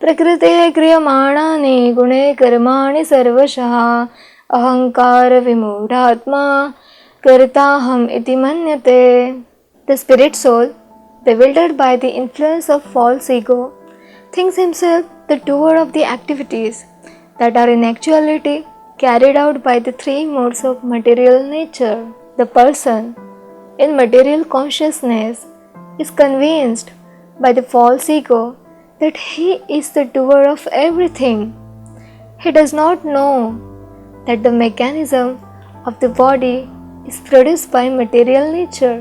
प्रकृते क्रियमाणानि गुणे कर्माणि सर्वशः अहंकार विमूढात्मा कर्ताहम् इति मन्यते. The spirit soul, bewildered by the influence of false ego, thinks himself the doer of the activities that are in actuality carried out by the three modes of material nature. The person in material consciousness is convinced by the false ego that he is the doer of everything. He does not know that the mechanism of the body is produced by material nature,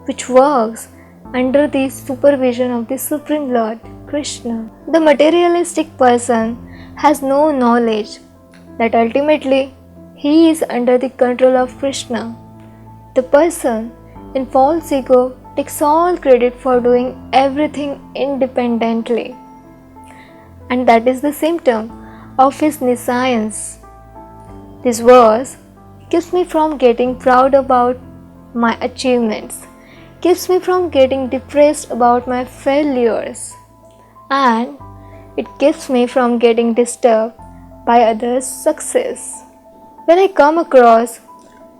which works under the supervision of the Supreme Lord, Krishna. The materialistic person has no knowledge that ultimately he is under the control of Krishna. The person in false ego takes all credit for doing everything independently, and that is the symptom of his nescience. This verse keeps me from getting proud about my achievements, keeps me from getting depressed about my failures, and it keeps me from getting disturbed by others' success. When I come across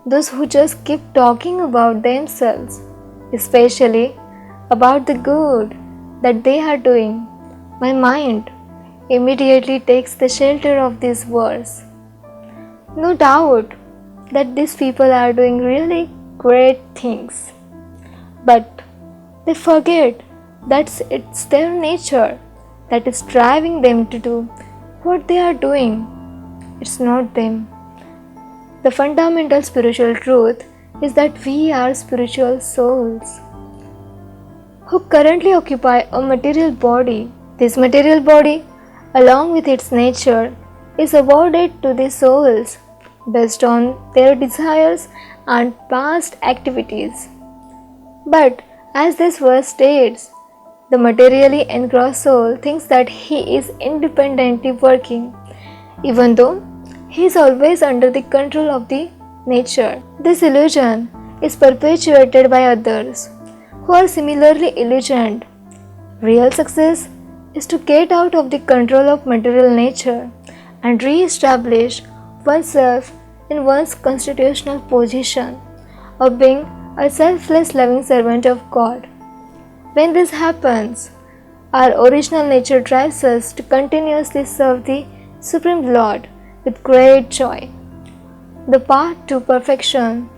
those who just keep talking about themselves, especially about the good that they are doing, my mind immediately takes the shelter of this verse. No doubt that these people are doing really great things, but they forget that it's their nature that is driving them to do what they are doing. It's not them. The fundamental spiritual truth is that we are spiritual souls who currently occupy a material body. This material body, along with its nature, is awarded to the souls based on their desires and past activities. But as this verse states, the materially engrossed soul thinks that he is independently working, even though he is always under the control of the nature. This illusion is perpetuated by others who are similarly illusioned. Real success is to get out of the control of material nature and re-establish oneself in one's constitutional position of being a selfless loving servant of God. When this happens, our original nature drives us to continuously serve the Supreme Lord with great joy. The path to perfection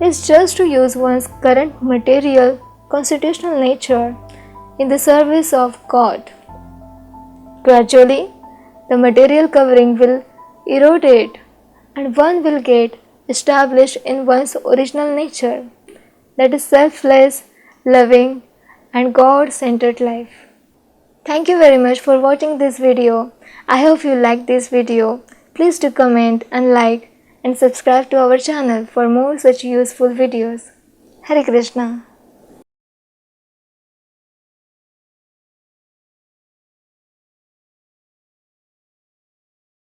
is just to use one's current material constitutional nature in the service of God. Gradually, the material covering will erodate and one will get established in one's original nature, that is selfless, loving, and God-centered life. Thank you very much for watching this video. I hope you liked this video. Please do comment and like and subscribe to our channel for more such useful videos. Hare Krishna.